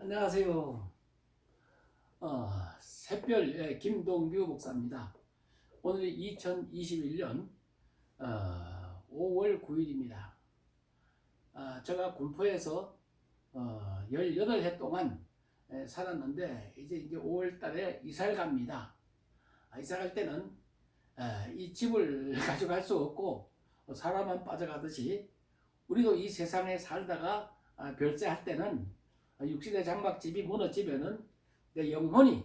안녕하세요. 샛별의 김동규 목사입니다. 오늘이 2021년 5월 9일입니다. 제가 군포에서 18해 동안 살았는데 이제 5월 달에 이사를 갑니다. 이사 갈 때는 이 집을 가져갈 수 없고 사람만 빠져가듯이 우리도 이 세상에 살다가 별세할 때는 육신의 장막집이 무너지면은 내 영혼이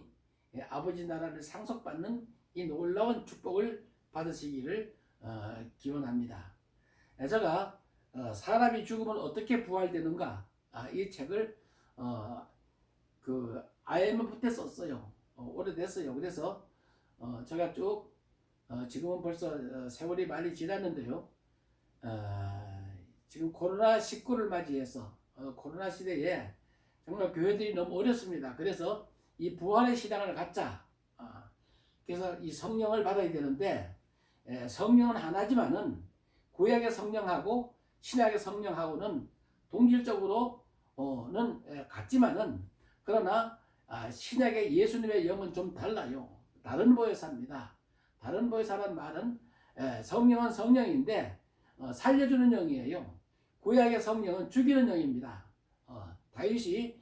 아버지 나라를 상속받는 이 놀라운 축복을 받으시기를 기원합니다. 제가 사람이 죽으면 어떻게 부활되는가 이 책을 그 IMF 때 썼어요. 오래됐어요. 그래서 제가 쭉 지금은 벌써 세월이 많이 지났는데요. 지금 코로나19를 맞이해서 코로나 시대에 정말 교회들이 너무 어렵습니다. 그래서 이 부활의 신앙을 갖자. 그래서 이 성령을 받아야 되는데 성령은 하나지만은 구약의 성령하고 신약의 성령하고는 동질적으로는 같지만은 그러나 신약의 예수님의 영은 좀 달라요. 다른 보혜사입니다. 다른 보혜사란 말은 성령은 성령인데 살려주는 영이에요. 구약의 성령은 죽이는 영입니다. 다윗이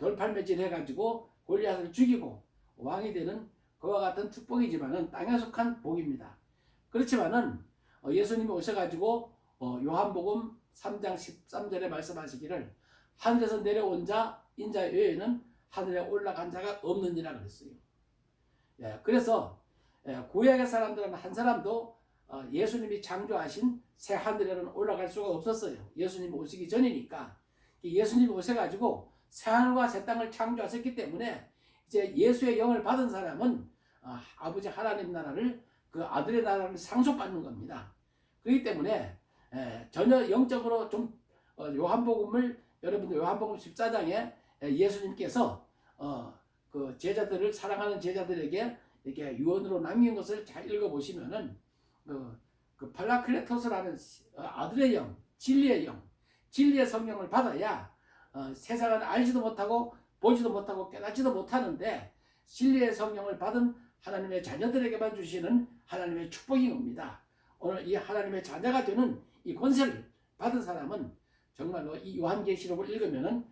돌팔매질 해가지고 골리앗을 죽이고 왕이 되는 그와 같은 축복이지만은 땅에 속한 복입니다. 그렇지만은 예수님이 오셔가지고 요한복음 3장 13절에 말씀하시기를 하늘에서 내려온 자 인자 외에는 하늘에 올라간 자가 없느니라 그랬어요. 그래서 구약의 사람들은 한 사람도 예수님이 창조하신 새 하늘에는 올라갈 수가 없었어요. 예수님이 오시기 전이니까. 예수님이 오셔가지고 새하늘과 새 땅을 창조하셨기 때문에 이제 예수의 영을 받은 사람은 아버지 하나님 나라를 그 아들의 나라를 상속받는 겁니다. 그렇기 때문에 전혀 영적으로 좀 요한복음을 여러분들 요한복음 14장에 예수님께서 그 제자들을 사랑하는 제자들에게 이렇게 유언으로 남긴 것을 잘 읽어보시면은 그 팔라클레토스라는 아들의 영, 진리의 영, 진리의 성령을 받아야 세상을 알지도 못하고 보지도 못하고 깨닫지도 못하는데 진리의 성령을 받은 하나님의 자녀들에게만 주시는 하나님의 축복인 겁니다. 오늘 이 하나님의 자녀가 되는 이 권세를 받은 사람은 정말로 이 요한계시록을 읽으면은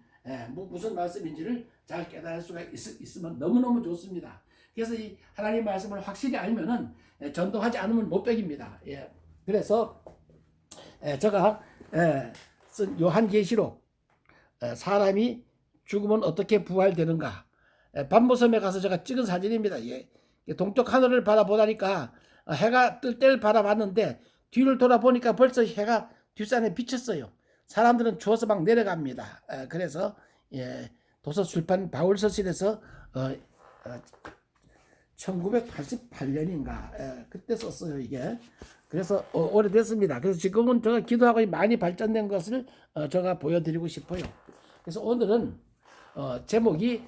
무슨 말씀인지를 잘 깨달을 수가 있으면 너무너무 좋습니다. 그래서 이 하나님 말씀을 확실히 알면은 전도하지 않으면 못 beg입니다. 그래서 제가 쓴 요한계시록 사람이 죽으면 어떻게 부활되는가 반모섬에 가서 제가 찍은 사진입니다. 동쪽 하늘을 바라보다니까 해가 뜰 때를 바라봤는데 뒤를 돌아보니까 벌써 해가 뒷산에 비쳤어요. 사람들은 추워서 막 내려갑니다. 그래서 도서출판 바울서실에서 1988년인가 그때 썼어요 이게. 그래서 오래됐습니다. 그래서 지금은 제가 기도하고 많이 발전된 것을 제가 보여드리고 싶어요. 그래서 오늘은 제목이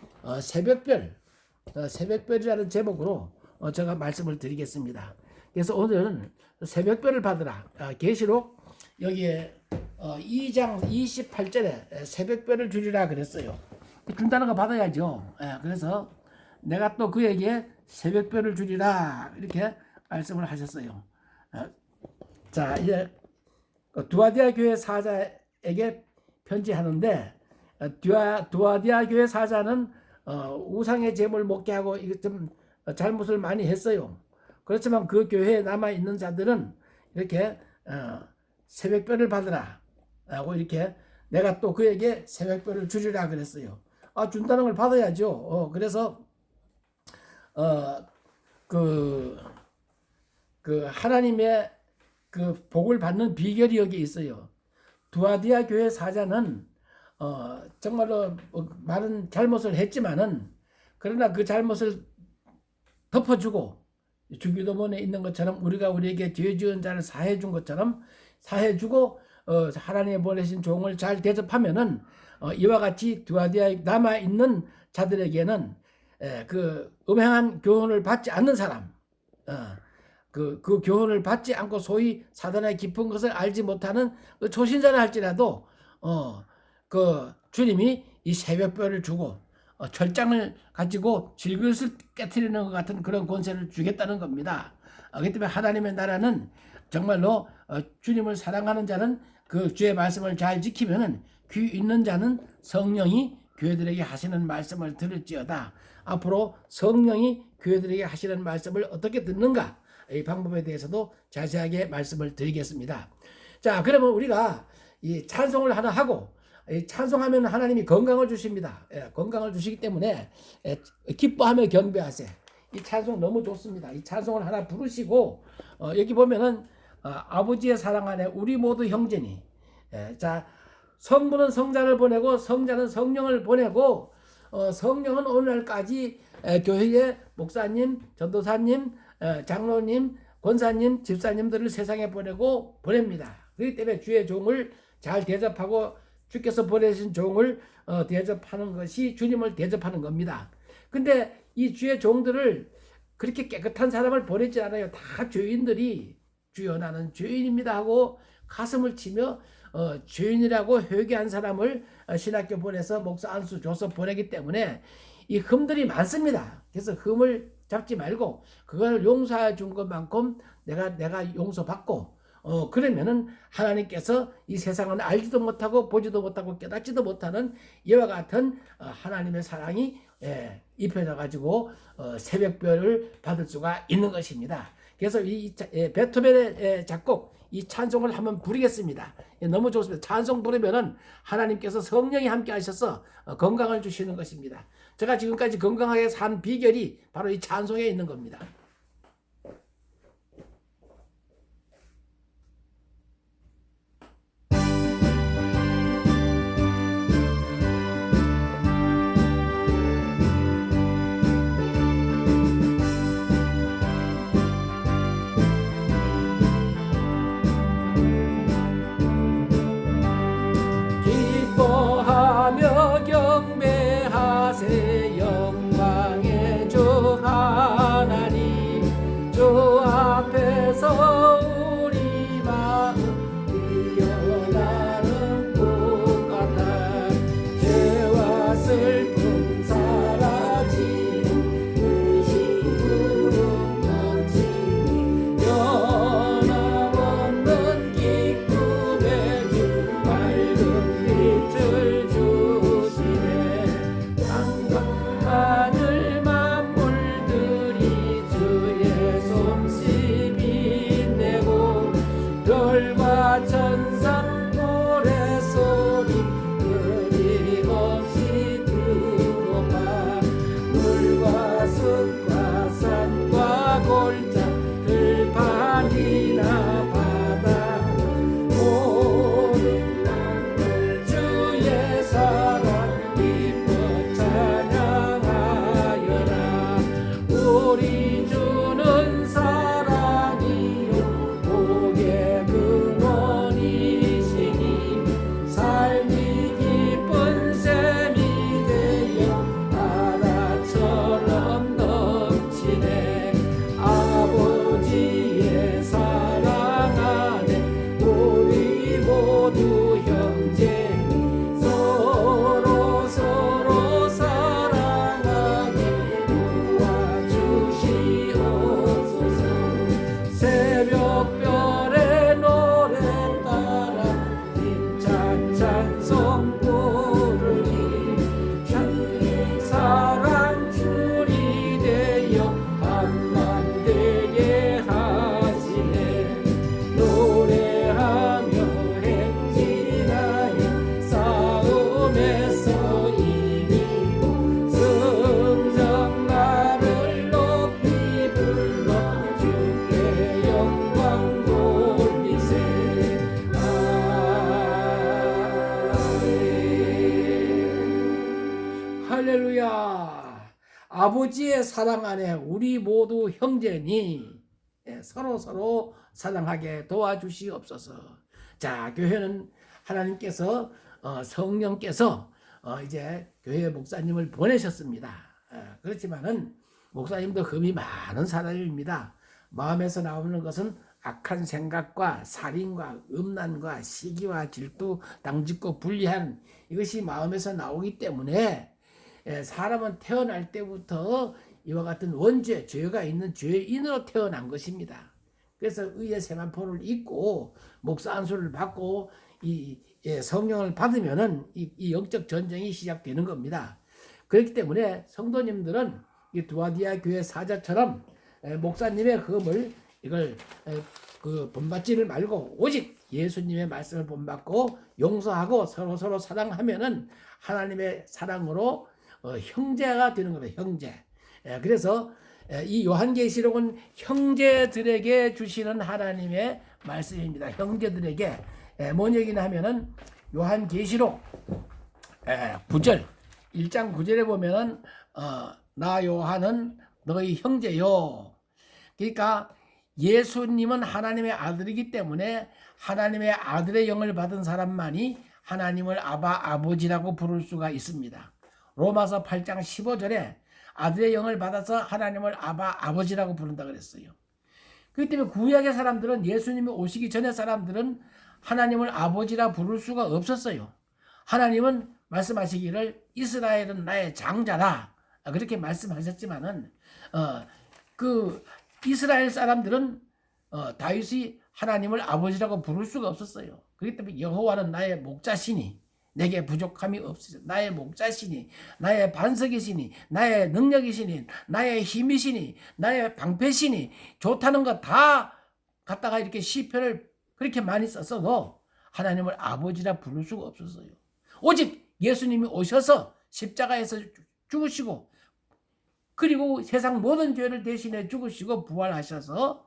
새벽별이라는 제목으로 제가 말씀을 드리겠습니다. 그래서 오늘은 새벽별을 받으라. 계시록 여기에 2장 28절에 새벽별을 주리라 그랬어요. 준다는 거 받아야죠. 그래서 내가 또 그에게 새벽별을 주리라 이렇게 말씀을 하셨어요. 자, 이제 두아디아 교회 사자에게 편지하는데 두아디아 교회 사자는 우상의 제물 먹게 하고 이거 좀 잘못을 많이 했어요. 그렇지만 그 교회에 남아 있는 자들은 이렇게 새벽별을 받으라 라고 이렇게 내가 또 그에게 새벽별을 주리라 그랬어요. 준다는 걸 받아야죠. 그래서 그 하나님의 그 복을 받는 비결이 여기 있어요. 두아디아 교회 사자는 정말로 많은 잘못을 했지만은 그러나 그 잘못을 덮어주고 주기도문에 있는 것처럼 우리가 우리에게 죄 지은 자를 사해 준 것처럼 사해주고 하나님의 보내신 종을 잘 대접하면은 이와 같이 두아디아에 남아 있는 자들에게는 그 음행한 교훈을 받지 않는 사람, 그 교훈을 받지 않고 소위 사단의 깊은 것을 알지 못하는 초신자라 할지라도 그 주님이 이 새벽별을 주고 철장을 가지고 질그릇을 깨트리는 것 같은 그런 권세를 주겠다는 겁니다. 그렇기 때문에 하나님의 나라는 정말로 주님을 사랑하는 자는 그 주의 말씀을 잘 지키면은 귀 있는 자는 성령이 교회들에게 하시는 말씀을 들을지어다. 앞으로 성령이 교회들에게 하시는 말씀을 어떻게 듣는가, 이 방법에 대해서도 자세하게 말씀을 드리겠습니다. 자, 그러면 우리가 이 찬송을 하나 하고, 찬송하면 하나님이 건강을 주십니다. 건강을 주시기 때문에 기뻐하며 경배하세. 이 찬송 너무 좋습니다. 이 찬송을 하나 부르시고, 여기 보면은 아버지의 사랑 안에 우리 모두 형제니. 자, 성부는 성자를 보내고 성자는 성령을 보내고, 성령은 오늘날까지 교회의 목사님, 전도사님, 장로님, 권사님, 집사님들을 세상에 보냅니다. 그렇기 때문에 주의 종을 잘 대접하고 주께서 보내신 종을 대접하는 것이 주님을 대접하는 겁니다. 근데 이 주의 종들을 그렇게 깨끗한 사람을 보내지 않아요. 다 죄인들이 주여 나는 죄인입니다 하고 가슴을 치며 죄인이라고 회개한 사람을 신학교 보내서 목사 안수 줘서 보내기 때문에 이 흠들이 많습니다. 그래서 흠을 잡지 말고 그걸 용서해 준 것만큼 내가 용서받고 그러면은 하나님께서 이 세상은 알지도 못하고 보지도 못하고 깨닫지도 못하는 이와 같은 하나님의 사랑이 입혀져 가지고 새벽별을 받을 수가 있는 것입니다. 그래서 이 베토벤의 작곡 이 찬송을 한번 부르겠습니다. 너무 좋습니다. 찬송 부르면은 하나님께서 성령이 함께 하셔서 건강을 주시는 것입니다. 제가 지금까지 건강하게 산 비결이 바로 이 찬송에 있는 겁니다. 기뻐하며 경배하세 영광의 주 하나님 주 앞에서 우리 마음 뛰어나는 꽃 같아 죄와 슬픔 사라지는 의심 구름 넘치니 변함없는 기쁨의 주 밝은 빛을 주시네 땅과 하늘 만물들이 주의 솜씨 빛내고 별과 천사 노래소리 끊임없이 들어가 물과 숲과 산과 골짜 들판이나 바다 모든 만물 주의 사랑 기뻐 찬양하여라 우리 주는 사랑이요 복의 근원이시니 삶이 기쁜 셈이 되어 바다처럼 넘치네 아버지의 사랑 안에 우리 모두 형제니 서로 사랑하게 도와주시옵소서 새벽별의 노래 따라 힘찬 찬송 부르니 주의 사랑 줄이 되어 한만 되게 하시네 노래하며 행진하여 싸움에서 이기고 성정 나를 높이 불러 주께 영광 돌리세 아멘. 할렐루야. 아버지의 사랑 안에 우리 모두 형제니 서로 사랑하게 도와주시옵소서. 자, 교회는 하나님께서 성령께서 이제 교회 목사님을 보내셨습니다. 그렇지만은 목사님도 흠이 많은 사람입니다. 마음에서 나오는 것은 악한 생각과 살인과 음란과 시기와 질투, 당짓고 불리한 이것이 마음에서 나오기 때문에 사람은 태어날 때부터 이와 같은 원죄, 죄가 있는 죄인으로 태어난 것입니다. 그래서 의의 세마포를 입고 목사 안수를 받고 이 성령을 받으면은 이 영적 전쟁이 시작되는 겁니다. 그렇기 때문에 성도님들은 이 두아디아 교회 사자처럼 목사님의 흠을 이걸 본받지를 말고 오직 예수님의 말씀을 본받고 용서하고 서로 사랑하면은 하나님의 사랑으로 형제가 되는 겁니다. 형제. 그래서 이 요한계시록은 형제들에게 주시는 하나님의 말씀입니다. 형제들에게 뭔 얘기나 하면은 요한계시록 9절 1장 9절에 보면은 나 요한은 너희 형제요. 그러니까 예수님은 하나님의 아들이기 때문에 하나님의 아들의 영을 받은 사람만이 하나님을 아버지라고 부를 수가 있습니다. 로마서 8장 15절에 아들의 영을 받아서 하나님을 아버지라고 부른다 그랬어요. 그렇기 때문에 구약의 사람들은 예수님이 오시기 전에 사람들은 하나님을 아버지라 부를 수가 없었어요. 하나님은 말씀하시기를 이스라엘은 나의 장자라 그렇게 말씀하셨지만은 그 이스라엘 사람들은 다윗이 하나님을 아버지라고 부를 수가 없었어요. 그렇기 때문에 여호와는 나의 목자시니 내게 부족함이 없으시오. 나의 목자시니 나의 반석이시니 나의 능력이시니 나의 힘이시니 나의 방패시니 좋다는 거 다 갖다가 이렇게 시편을 그렇게 많이 썼어도 하나님을 아버지라 부를 수가 없었어요. 오직 예수님이 오셔서 십자가에서 죽으시고 그리고 세상 모든 죄를 대신해 죽으시고 부활하셔서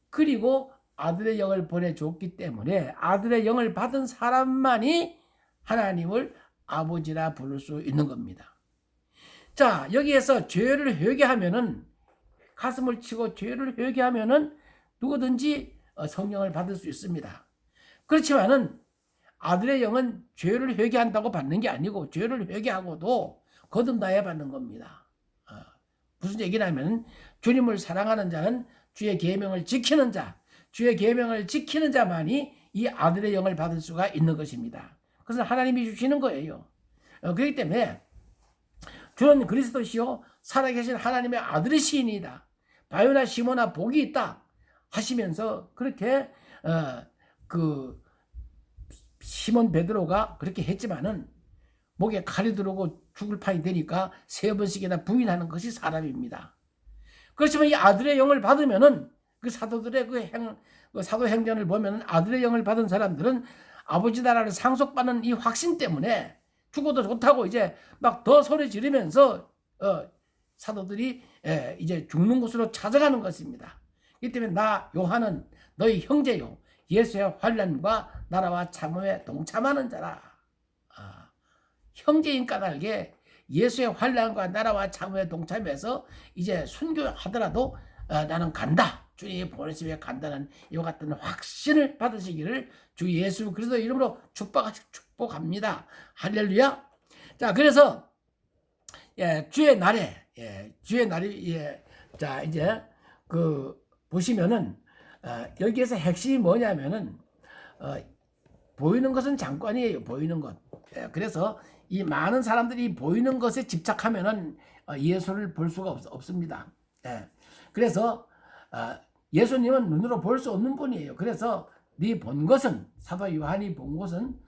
그리고 아들의 영을 보내줬기 때문에 아들의 영을 받은 사람만이 하나님을 아버지라 부를 수 있는 겁니다. 자, 여기에서 죄를 회개하면은 가슴을 치고 죄를 회개하면은 누구든지 성령을 받을 수 있습니다. 그렇지만은 아들의 영은 죄를 회개한다고 받는 게 아니고 죄를 회개하고도 거듭나야 받는 겁니다. 무슨 얘기냐면 주님을 사랑하는 자는 주의 계명을 지키는 자, 주의 계명을 지키는 자만이 이 아들의 영을 받을 수가 있는 것입니다. 그것은 하나님이 주시는 거예요. 그렇기 때문에 주는 그리스도시요 살아계신 하나님의 아들이시니이다. 바요나 시모나 복이 있다 하시면서 그렇게 그 시몬 베드로가 그렇게 했지만은 목에 칼이 들어오고 죽을 판이 되니까 3번씩이나 부인하는 것이 사람입니다. 그렇지만 이 아들의 영을 받으면은 그 사도들의 그 사도행전을 보면은 아들의 영을 받은 사람들은 아버지 나라를 상속받는 이 확신 때문에 죽어도 좋다고 이제 막 더 소리 지르면서 사도들이 이제 죽는 곳으로 찾아가는 것입니다. 이 때문에 나 요한은 너희 형제요 예수의 환난과 나라와 참음에 동참하는 자라. 형제인 까닭에 예수의 환난과 나라와 참음에 동참해서 이제 순교하더라도 나는 간다. 주님이 보내심에 간다는 이와 같은 확신을 받으시기를 주 예수 그리스도 이름으로 축복합니다. 할렐루야. 자, 그래서 주의 날이 자 이제 그 보시면은 여기에서 핵심이 뭐냐면은 보이는 것은 잠깐이에요. 보이는 것. 그래서 이 많은 사람들이 보이는 것에 집착하면은 예수를 볼 수가 없습니다. 그래서 예수님은 눈으로 볼 수 없는 분이에요. 그래서 네 본 것은 사도 요한이 본 것은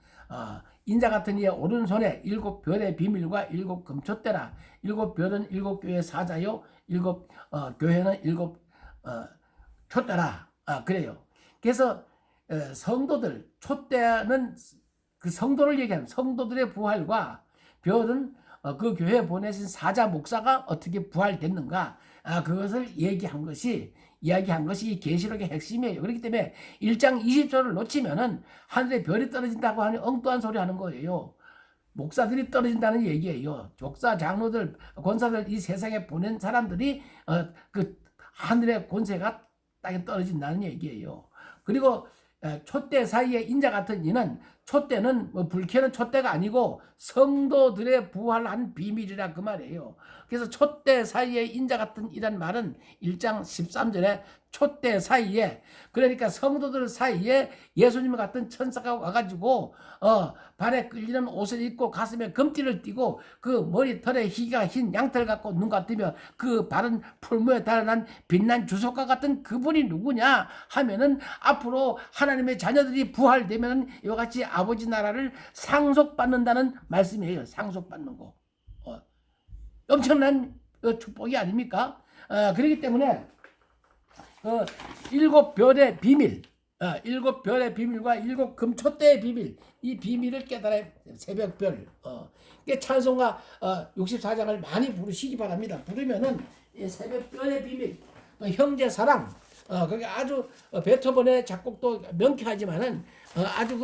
인자 같은 이의 오른손에 7별의 비밀과 7 금촛대라. 7별은 7교회 사자요. 7 교회는 7 촛대라. 그래요. 그래서 성도들 촛대는 그 성도를 얘기하는 성도들의 부활과 별은 그 교회에 보내신 사자 목사가 어떻게 부활됐는가 그것을 이야기한 것이 이 계시록의 핵심이에요. 그렇기 때문에 1장 20절을 놓치면은 하늘에 별이 떨어진다고 하는 엉뚱한 소리 하는 거예요. 목사들이 떨어진다는 얘기예요. 목사, 장로들, 권사들 이 세상에 보낸 사람들이 그 하늘의 권세가 땅에 떨어진다는 얘기예요. 그리고 촛대 사이에 인자 같은 이는 촛대는 뭐 불켜는 촛대가 아니고 성도들의 부활한 비밀이라 그 말이에요. 그래서 촛대 사이에 인자 같은 이란 말은 1장 13절에 촛대 사이에, 그러니까 성도들 사이에 예수님 같은 천사가 와가지고 발에 끌리는 옷을 입고 가슴에 금띠를 띠고 그 머리털에 희가 흰 양털 갖고 눈 같으며 그 발은 풀무에 달아난 빛난 주석과 같은 그분이 누구냐 하면은 앞으로 하나님의 자녀들이 부활되면 이와 같이 아버지 나라를 상속받는다는 말씀이에요. 상속받는 거. 엄청난 축복이 아닙니까? 그렇기 때문에 일곱 별의 비밀, 일곱 별의 비밀과 일곱 금촛대의 비밀, 이 비밀을 깨달아야 새벽별. 찬송가 64장을 많이 부르시기 바랍니다. 부르면은 이 새벽별의 비밀, 형제 사랑, 그게 아주 베토벤의 작곡도 명쾌하지만은 아주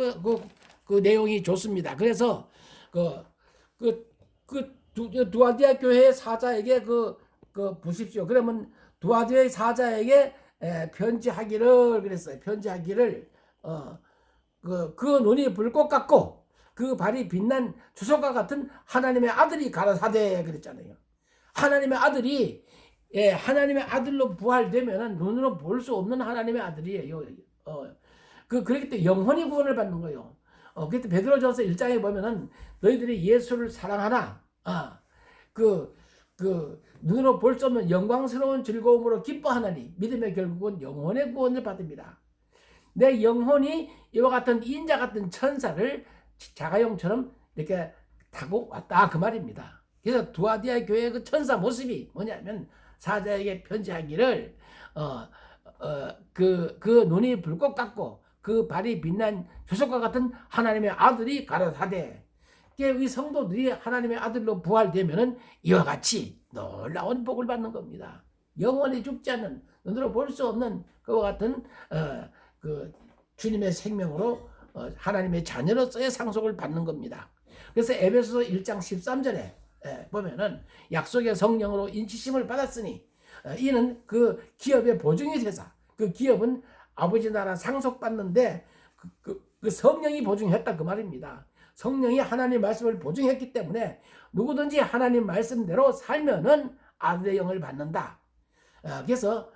그 내용이 좋습니다. 그래서 두아디아 교회의 사자에게 보십시오. 그러면 두아디아의 사자에게 편지하기를 그랬어요. 편지하기를 그 눈이 불꽃 같고 그 발이 빛난 주석과 같은 하나님의 아들이 가라사대 그랬잖아요. 하나님의 아들이 하나님의 아들로 부활되면은 눈으로 볼 수 없는 하나님의 아들이에요. 그렇기 때문에 영혼이 구원을 받는 거예요. 그때 베드로전서 1장에 보면은 너희들이 예수를 사랑하나 눈으로 볼 수 없는 영광스러운 즐거움으로 기뻐하나니 믿음의 결국은 영혼의 구원을 받습니다. 내 영혼이 이와 같은 인자 같은 천사를 자가용처럼 이렇게 타고 왔다 그 말입니다. 그래서 두아디아 교회의 그 천사 모습이 뭐냐면 사자에게 편지하기를 그 눈이 불꽃 같고 그 발이 빛난 주석과 같은 하나님의 아들이 가라사대. 이 성도들이 하나님의 아들로 부활되면은 이와 같이 놀라운 복을 받는 겁니다. 영원히 죽지 않는 눈으로 볼 수 없는 그와 같은 그 주님의 생명으로 하나님의 자녀로서의 상속을 받는 겁니다. 그래서 에베소서 1장 13절에 보면은 약속의 성령으로 인치심을 받았으니 이는 그 기업의 보증이 되사, 그 기업은 아버지 나라 상속받는데 그 성령이 보증했다 그 말입니다. 성령이 하나님 말씀을 보증했기 때문에 누구든지 하나님 말씀대로 살면은 아들의 영을 받는다. 그래서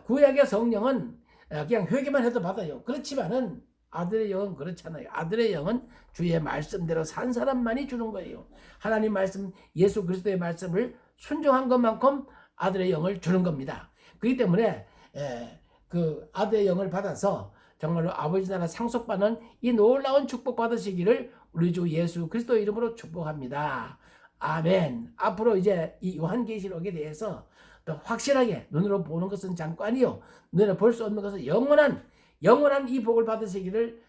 구약의 성령은 그냥 회개만 해도 받아요. 그렇지만은 아들의 영은 그렇잖아요. 아들의 영은 주의 말씀대로 산 사람만이 주는 거예요. 하나님 말씀, 예수 그리스도의 말씀을 순종한 것만큼 아들의 영을 주는 겁니다. 그렇기 때문에 그 아들의 영을 받아서 정말로 아버지 나라 상속받는 이 놀라운 축복 받으시기를 우리 주 예수 그리스도 이름으로 축복합니다. 아멘. 앞으로 이제 이 요한계시록에 대해서 더 확실하게 눈으로 보는 것은 잠깐이요, 눈으로 볼 수 없는 것은 영원한 이 복을 받으시기를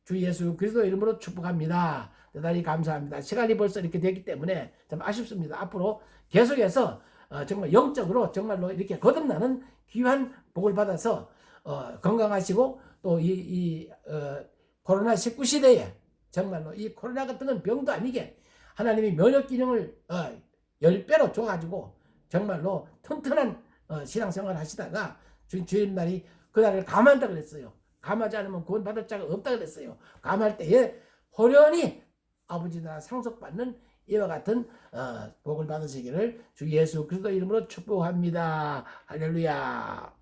주 예수 그리스도 이름으로 축복합니다. 대단히 감사합니다. 시간이 벌써 이렇게 됐기 때문에 좀 아쉽습니다. 앞으로 계속해서 정말 영적으로 정말로 이렇게 거듭나는 귀한 복을 받아서 건강하시고 또 이 코로나19 시대에 정말로 이 코로나 같은 건 병도 아니게 하나님이 면역 기능을 10배로 줘가지고 정말로 튼튼한 신앙생활을 하시다가 주님날이 그날을 감한다 그랬어요. 감하지 않으면 구원 받을 자가 없다 그랬어요. 감할 때에 호련히 아버지 나라 상속받는 이와 같은 복을 받으시기를 주 예수 그리스도 이름으로 축복합니다. 할렐루야.